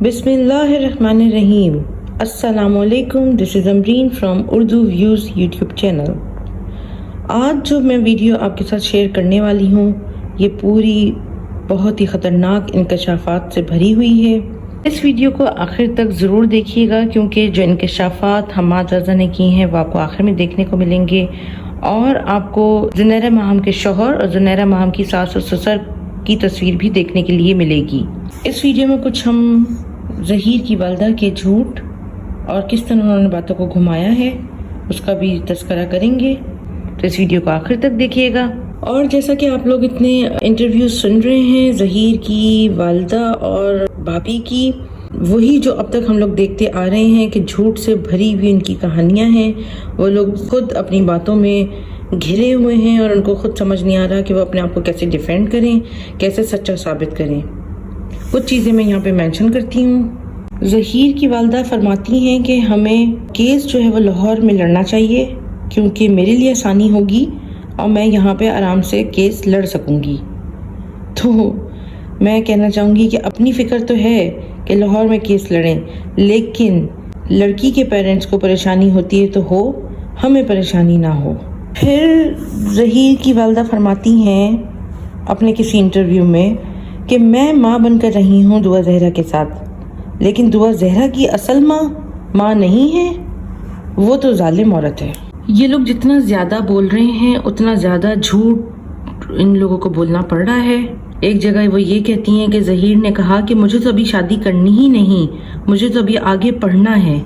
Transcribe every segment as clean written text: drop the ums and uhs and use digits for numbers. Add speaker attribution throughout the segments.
Speaker 1: बिस्मिल्लाहिर्रहमानिर्रहीम। अस्सलामुअलैकुम, this is Amreen from Urdu views YouTube channel. आज जो मैं वीडियो आपके साथ शेयर करने वाली हूँ ये पूरी बहुत ही ख़तरनाक इंकशाफात से भरी हुई है। इस वीडियो को आखिर तक ज़रूर देखिएगा क्योंकि जो इंकशाफात हम्माद रज़ा ने की हैं वो आपको आखिर में देखने को मिलेंगे और आपको ज़ुनैरा माहम के शौहर और ज़ुनैरा माहम की सास और ससुर की तस्वीर भी देखने के लिए मिलेगी। इस वीडियो में कुछ हम ज़हीर की वालदा के झूठ और किस तरह उन्होंने बातों को घुमाया है उसका भी तस्करा करेंगे, तो इस वीडियो को आखिर तक देखिएगा। और जैसा कि आप लोग इतने इंटरव्यू सुन रहे हैं ज़हीर की वालदा और भाभी की, वही जो अब तक हम लोग देखते आ रहे हैं कि झूठ से भरी हुई उनकी कहानियाँ हैं। वो लोग खुद अपनी बातों में घिरे हुए हैं और उनको खुद समझ नहीं आ रहा कि वो अपने आप को कैसे डिफेंड करें, कैसे सच्चा साबित करें। कुछ चीज़ें मैं यहाँ पे मेंशन करती हूँ। ज़हीर की वालदा फरमाती हैं कि हमें केस जो है वो लाहौर में लड़ना चाहिए क्योंकि मेरे लिए आसानी होगी और मैं यहाँ पे आराम से केस लड़ सकूँगी। तो मैं कहना चाहूँगी कि अपनी फ़िक्र तो है कि लाहौर में केस लड़ें, लेकिन लड़की के पेरेंट्स को परेशानी होती है तो हो, हमें परेशानी ना हो। फिर ज़हीर की वालदा फरमाती हैं अपने किसी इंटरव्यू में कि मैं माँ बनकर रही हूँ दुआ ज़हरा के साथ, लेकिन दुआ ज़हरा की असल माँ नहीं है, वो तो जालिम औरत है। ये लोग जितना ज़्यादा बोल रहे हैं उतना ज़्यादा झूठ इन लोगों को बोलना पड़ रहा है। एक जगह वो ये कहती हैं कि ज़हीर ने कहा कि मुझे तो अभी शादी करनी ही नहीं, मुझे तो अभी आगे पढ़ना है।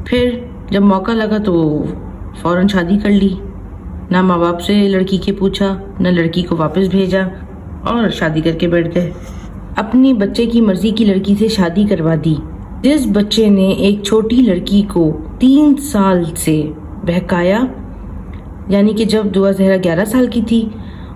Speaker 1: फिर जब मौका लगा तो फ़ौरन शादी कर ली, ना माँ बाप से लड़की के पूछा, ना लड़की को वापस भेजा और शादी करके बैठ गए। अपनी बच्चे की मर्जी की लड़की से शादी करवा दी। जिस बच्चे ने एक छोटी लड़की को 3 साल से बहकाया, यानी कि जब दुआ ज़हरा 11 साल की थी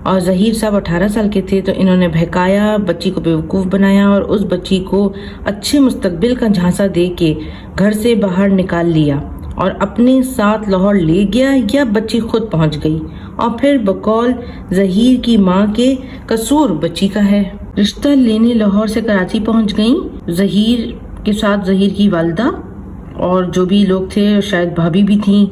Speaker 1: और ज़हीर साहब 18 साल के थे, तो इन्होंने बहकाया, बच्ची को बेवकूफ़ बनाया और उस बच्ची को अच्छे मुस्तकबिल का झांसा दे के घर से बाहर निकाल लिया और अपने साथ लाहौर ले गया या बच्ची खुद पहुंच गई। और फिर बकौल ज़हीर की माँ के कसूर बच्ची का है। रिश्ता लेने लाहौर से कराची पहुंच गई ज़हीर के साथ ज़हीर की वालदा और जो भी लोग थे, शायद भाभी भी थी,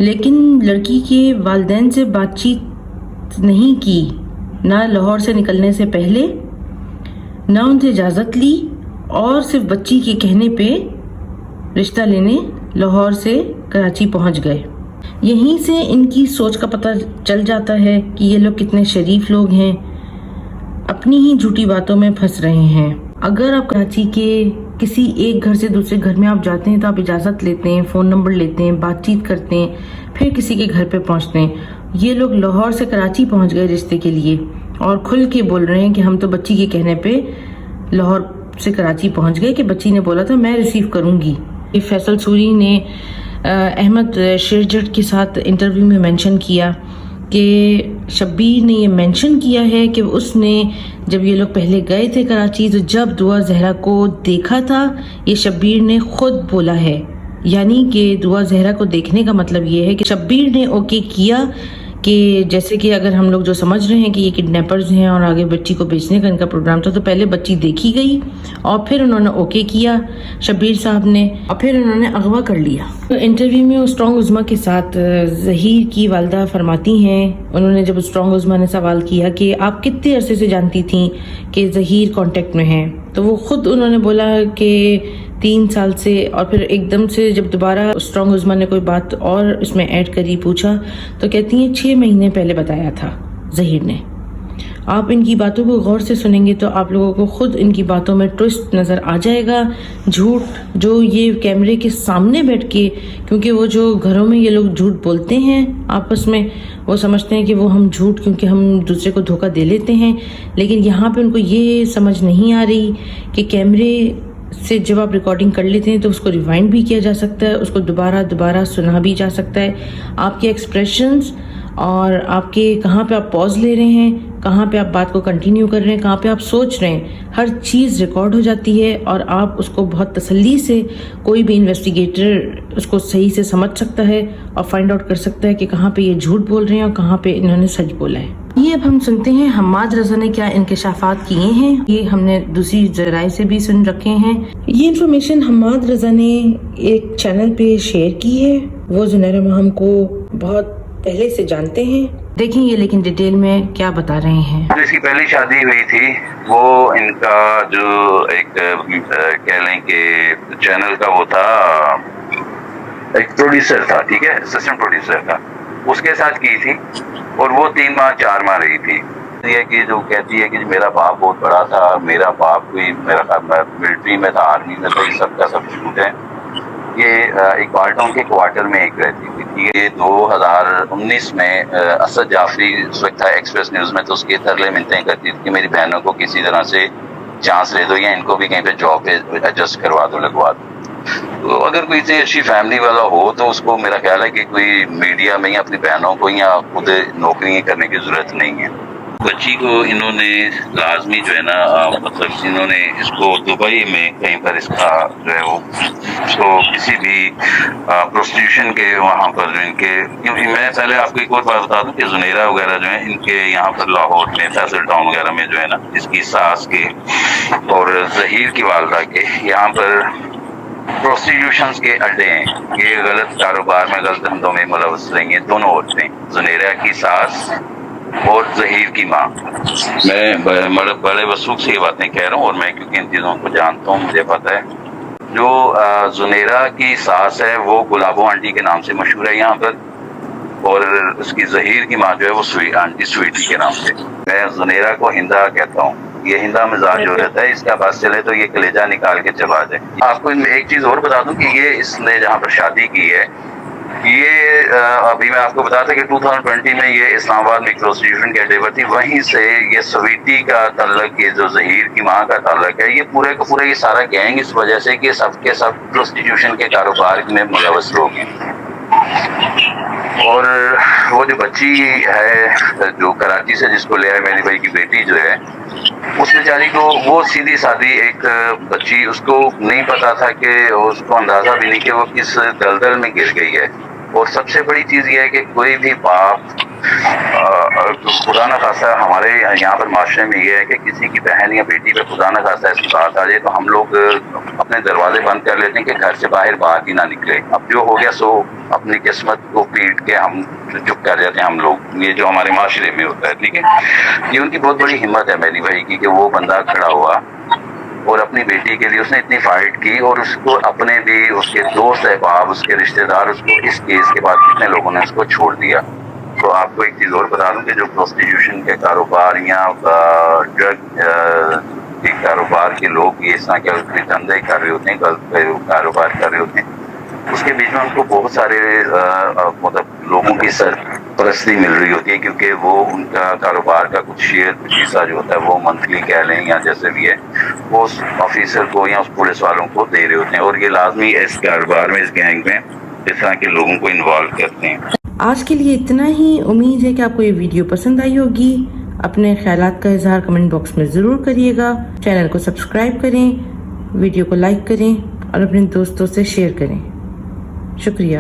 Speaker 1: लेकिन लड़की के वालिदैन से बातचीत नहीं की, ना लाहौर से निकलने से पहले, ना उनसे इजाज़त ली और सिर्फ बच्ची के कहने पे रिश्ता लेने लाहौर से कराची पहुंच गए। यहीं से इनकी सोच का पता चल जाता है कि ये लोग कितने शरीफ लोग हैं, अपनी ही झूठी बातों में फंस रहे हैं। अगर आप कराची के किसी एक घर से दूसरे घर में आप जाते हैं तो आप इजाज़त लेते हैं, फ़ोन नंबर लेते हैं, बातचीत करते हैं, फिर किसी के घर पे पहुंचते हैं। ये लोग लाहौर से कराची पहुंच गए रिश्ते के लिए और खुल के बोल रहे हैं कि हम तो बच्ची के कहने पे लाहौर से कराची पहुंच गए कि बच्ची ने बोला था मैं रिसीव करूंगी। फैसल सूरी ने अहमद शेरजट के साथ इंटरव्यू में मेंशन किया कि शब्बीर ने ये मेंशन किया है कि उसने जब ये लोग पहले गए थे कराची तो जब दुआ ज़हरा को देखा था, ये शब्बीर ने खुद बोला है। यानी कि दुआ ज़हरा को देखने का मतलब ये है कि शब्बीर ने ओके किया कि जैसे कि अगर हम लोग जो समझ रहे हैं कि ये किडनैपर्स हैं और आगे बच्ची को बेचने का इनका प्रोग्राम था, तो पहले बच्ची देखी गई और फिर उन्होंने ओके किया शब्बीर साहब ने और फिर उन्होंने अगवा कर लिया। तो इंटरव्यू में स्ट्रॉन्ग उज़्मा के साथ ज़हीर की वालदा फरमाती हैं, उन्होंने जब स्ट्रॉन्ग उज़्मा ने सवाल किया कि आप कितने अरसे से जानती थी कि ज़हीर कॉन्टेक्ट में है, तो वो खुद उन्होंने बोला कि 3 साल से। और फिर एकदम से जब दोबारा स्ट्रॉन्ग उज़्मा ने कोई बात और इसमें ऐड करी, पूछा, तो कहती हैं 6 महीने पहले बताया था ज़हीर ने। आप इनकी बातों को गौर से सुनेंगे तो आप लोगों को खुद इनकी बातों में ट्विस्ट नज़र आ जाएगा। झूठ जो ये कैमरे के सामने बैठ के, क्योंकि वो जो घरों में ये लोग झूठ बोलते हैं आपस में, वो समझते हैं कि वो हम झूठ क्योंकि हम दूसरे को धोखा दे लेते हैं, लेकिन यहाँ पे उनको ये समझ नहीं आ रही कि कैमरे से जब आप रिकॉर्डिंग कर लेते हैं तो उसको रिवाइंड भी किया जा सकता है, उसको दोबारा सुना भी जा सकता है। आपके एक्सप्रेशंस और आपके कहाँ पे आप पॉज ले रहे हैं کہاں پہ آپ بات کو کنٹینیو کر رہے ہیں، کہاں پہ آپ سوچ رہے ہیں، ہر چیز ریکارڈ ہو جاتی ہے اور آپ اس کو بہت تسلی سے، کوئی بھی انویسٹیگیٹر اس کو صحیح سے سمجھ سکتا ہے اور فائنڈ آؤٹ کر سکتا ہے کہ کہاں پہ یہ جھوٹ بول رہے ہیں اور کہاں پہ انہوں نے سچ بولا ہے۔ یہ اب ہم سنتے ہیں حماد رضا نے کیا انکشافات کیے ہیں، یہ ہم نے دوسری ذرائع سے بھی سن رکھے ہیں۔ یہ انفارمیشن حماد رضا نے ایک چینل پہ شیئر کی ہے، وہ زنیرہ ماہم کو بہت پہلے سے جانتے ہیں، دیکھیں یہ لیکن ڈیٹیل میں کیا بتا رہے ہیں۔
Speaker 2: اس کی پہلی شادی ہوئی تھی، وہ ان کا جو ایک کہہ لیں کہ چینل کا وہ تھا، ایک پروڈیوسر تھا، ٹھیک ہے، اسسٹنٹ پروڈیوسر تھا، اس کے ساتھ کی تھی اور وہ 3 ماہ 4 ماہ رہی تھی۔ یہ کہ جو کہتی ہے کہ میرا باپ بہت بڑا تھا، میرا باپ کوئی میرا ملٹری میں تھا، آرمی میں تھا، یہ سب کا سب جھوٹ ہے۔ یہ اقبال ٹاؤن کے کوارٹر میں ایک رہتی تھی۔ یہ 2019 میں اسد جعفری اس وقت تھا ایکسپریس نیوز میں، تو اس کے ترلے منتیں کرتی تھی کہ میری بہنوں کو کسی طرح سے چانس دے دو یا ان کو بھی کہیں پہ جاب پہ ایڈجسٹ کروا دو، لگوا دو۔ تو اگر کوئی اتنی اچھی فیملی والا ہو تو اس کو میرا خیال ہے کہ کوئی میڈیا میں یا اپنی بہنوں کو یا خود نوکری کرنے کی ضرورت نہیں ہے۔ بچی کو انہوں نے لازمی جو ہے نا مطلب انہوں نے اس کو دبئی میں کہیں پر اس کا جو ہے وہ اس کو کسی بھی پروسٹیوشن کے وہاں پر جو ان کے، کیونکہ میں پہلے آپ کو ایک اور بات بتا دوں کہ زنیرہ وغیرہ جو ہے ان کے یہاں پر لاہور میں فیصل ٹاؤن وغیرہ میں جو ہے نا اس کی ساس کے اور ظہیر کی والدہ کے یہاں پر پروسٹیٹیوشنز کے اڈے ہیں، یہ غلط کاروبار میں غلط دھندوں میں ملوث رہی ہیں دونوں عورتیں، زنیرہ کی ساس اور ظہیر کی ماں۔ میں بڑے وثوق سے یہ باتیں کہہ رہا ہوں اور میں کیونکہ ان چیزوں کو جانتا ہوں، مجھے پتہ ہے۔ جو زنیرہ کی ساس ہے وہ گلابو آنٹی کے نام سے مشہور ہے یہاں پر، اور اس کی ظہیر کی ماں جو ہے وہ آنٹی سویٹی کے نام سے۔ میں زنیرہ کو ہندا کہتا ہوں، یہ ہندا مزاج جو رہتا ہے، اس کا بس چلے تو یہ کلیجہ نکال کے چبا جائے۔ آپ کو ایک چیز اور بتا دوں کہ یہ اس نے جہاں پر شادی کی ہے، یہ ابھی میں آپ کو بتا تھا کہ 2020 میں یہ اسلام آباد میں پروسٹیٹیوشن کے اڈے پر تھی، وہیں سے یہ سویٹی کا تعلق، یہ جو ظہیر کی ماں کا تعلق ہے، یہ پورے کا پورا یہ سارا گینگ اس وجہ سے کہ سب کے سب پروسٹیٹیوشن کے کاروبار میں ملوث لوگ ہیں۔ اور وہ جو بچی ہے جو کراچی سے جس کو لے آئے میری بھائی کی بیٹی جو ہے، اس بیچاری کو وہ سیدھی سادھی ایک بچی، اس کو نہیں پتا تھا کہ اس کو اندازہ بھی نہیں کہ وہ کس دلدل میں گر گئی ہے۔ اور سب سے بڑی چیز یہ ہے کہ کوئی بھی باپ، خدا نہ خواستہ ہمارے یہاں پر معاشرے میں یہ ہے کہ کسی کی بہن یا بیٹی پہ خدا نہ خواستہ ایسی بات آ جائے تو ہم لوگ اپنے دروازے بند کر لیتے ہیں کہ گھر سے باہر بات ہی نہ نکلے۔ اب جو ہو گیا سو اپنی قسمت کو پیٹ کے ہم چپ کر جاتے ہیں ہم لوگ، یہ جو ہمارے معاشرے میں ہوتا ہے، ٹھیک ہے۔ یہ ان کی بہت بڑی ہمت ہے میری بھائی کی کہ وہ بندہ کھڑا ہوا اور اپنی بیٹی کے لیے اس نے اتنی فائٹ کی، اور اس کو اپنے بھی، اس کے دوست احباب، اس کے رشتہ دار، اس کو اس کیس کے بعد کتنے لوگوں نے اس کو چھوڑ دیا۔ تو آپ کو ایک چیز اور بتا دوں کہ جو پروسٹیٹیوشن کے کاروبار یا ڈرگ کے کاروبار کے لوگ یہ اس طرح کے دھندے کر رہے ہوتے ہیں، غلط کاروبار کر رہے ہوتے ہیں، اس کے بیچ میں ان کو بہت سارے مطلب لوگوں کی سرپرستی مل رہی ہوتی ہے، کیونکہ وہ ان کا کاروبار کا کچھ شیئر، کچھ حصہ جو ہوتا ہے وہ منتھلی کہہ لیں یا جیسے بھی ہے وہ اس آفیسر کو یا اس پولیس والوں کو دے رہے ہوتے ہیں، اور یہ لازمی اس کاروبار میں، اس گینگ میں اس طرح کے لوگوں کو انوالو کرتے ہیں۔
Speaker 1: آج کے لیے اتنا ہی، امید ہے کہ آپ کو یہ ویڈیو پسند آئی ہوگی۔ اپنے خیالات کا اظہار کمنٹ باکس میں ضرور کریے گا، چینل کو سبسکرائب کریں، ویڈیو کو لائک کریں اور اپنے دوستوں سے شیئر کریں۔ شکریہ۔